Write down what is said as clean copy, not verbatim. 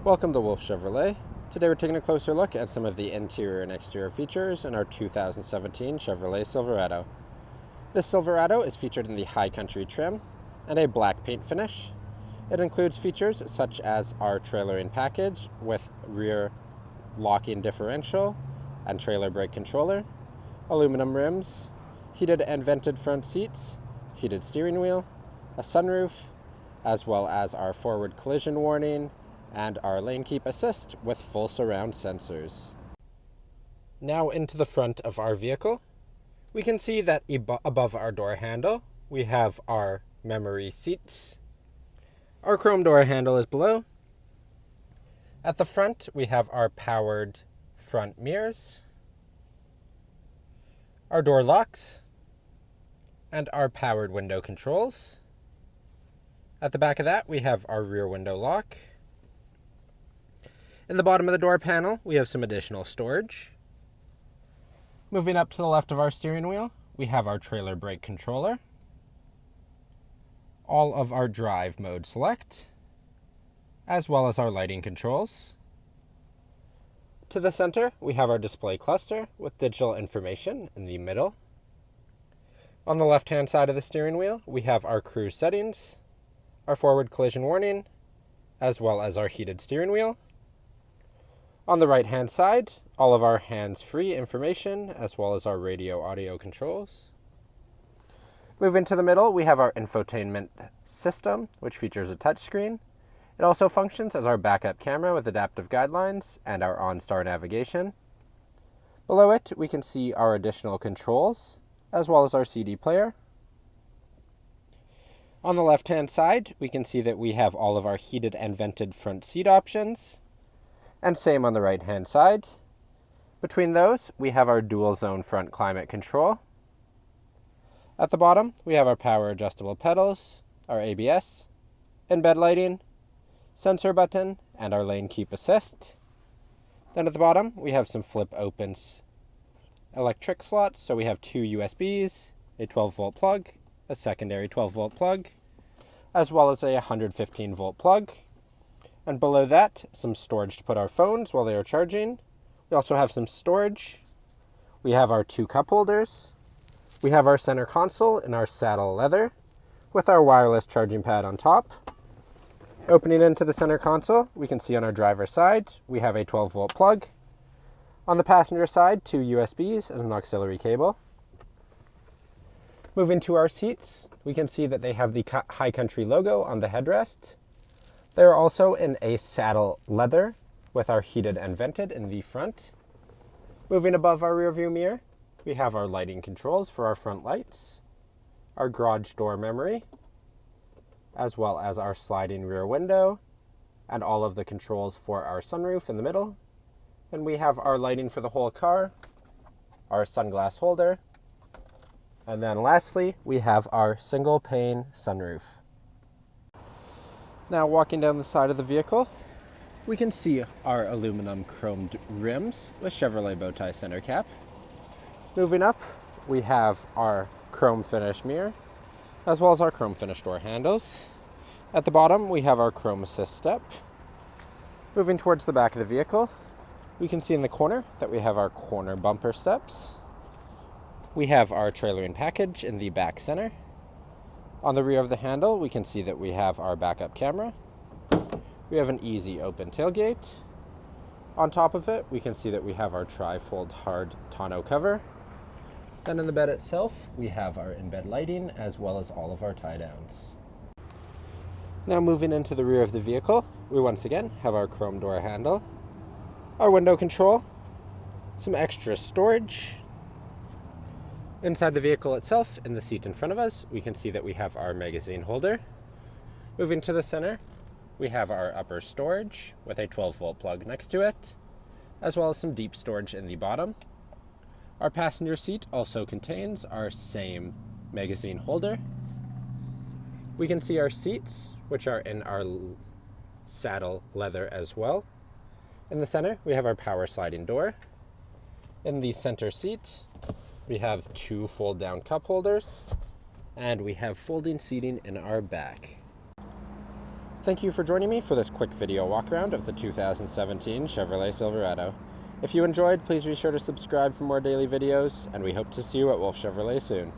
Welcome to Wolfe Chevrolet. Today we're taking a closer look at some of the interior and exterior features in our 2017 Chevrolet Silverado. This Silverado is featured in the High Country trim and a black paint finish. It includes features such as our trailer-in package with rear locking differential and trailer brake controller, aluminum rims, heated and vented front seats, heated steering wheel, a sunroof, as well as our forward collision warning and our lane keep assist with full surround sensors. Now into the front of our vehicle. We can see that above our door handle, we have our memory seats. Our chrome door handle is below. At the front, we have our powered front mirrors, our door locks, and our powered window controls. At the back of that, we have our rear window lock. In the bottom of the door panel, we have some additional storage. Moving up to the left of our steering wheel, we have our trailer brake controller, all of our drive mode select, as well as our lighting controls. To the center, we have our display cluster with digital information in the middle. On the left-hand side of the steering wheel, we have our cruise settings, our forward collision warning, as well as our heated steering wheel. On the right-hand side, all of our hands-free information, as well as our radio audio controls. Moving to the middle, we have our infotainment system, which features a touchscreen. It also functions as our backup camera with adaptive guidelines and our OnStar navigation. Below it, we can see our additional controls, as well as our CD player. On the left-hand side, we can see that we have all of our heated and vented front seat options. And same on the right-hand side. Between those, we have our dual zone front climate control. At the bottom, we have our power adjustable pedals, our ABS, in-bed lighting, sensor button, and our lane keep assist. Then at the bottom, we have some flip opens electric slots. So we have two USBs, a 12-volt plug, a secondary 12-volt plug, as well as a 115-volt plug. And below that, some storage to put our phones while they are charging. We also have some storage. We have our two cup holders. We have our center console in our saddle leather with our wireless charging pad on top. Opening into the center console, we can see on our driver's side, we have a 12-volt plug. On the passenger side, two USBs and an auxiliary cable. Moving to our seats, we can see that they have the High Country logo on the headrest. They are also in a saddle leather with our heated and vented in the front. Moving above our rear view mirror, we have our lighting controls for our front lights, our garage door memory, as well as our sliding rear window, and all of the controls for our sunroof in the middle. Then we have our lighting for the whole car, our sunglass holder, and then lastly, we have our single pane sunroof. Now walking down the side of the vehicle, we can see our aluminum chromed rims with Chevrolet bow tie center cap. Moving up, we have our chrome finish mirror, as well as our chrome finish door handles. At the bottom, we have our chrome assist step. Moving towards the back of the vehicle, we can see in the corner that we have our corner bumper steps. We have our trailer-in package in the back center. On the rear of the handle, we can see that we have our backup camera. We have an easy open tailgate. On top of it, we can see that we have our tri-fold hard tonneau cover. Then in the bed itself, we have our in-bed lighting as well as all of our tie-downs. Now moving into the rear of the vehicle, we once again have our chrome door handle, our window control, some extra storage. Inside the vehicle itself, in the seat in front of us, we can see that we have our magazine holder. Moving to the center, we have our upper storage with a 12-volt plug next to it, as well as some deep storage in the bottom. Our passenger seat also contains our same magazine holder. We can see our seats, which are in our saddle leather as well. In the center, we have our power sliding door. In the center seat, we have two fold-down cup holders, and we have folding seating in our back. Thank you for joining me for this quick video walk around of the 2017 Chevrolet Silverado. If you enjoyed, please be sure to subscribe for more daily videos, and we hope to see you at Wolfe Chevrolet soon.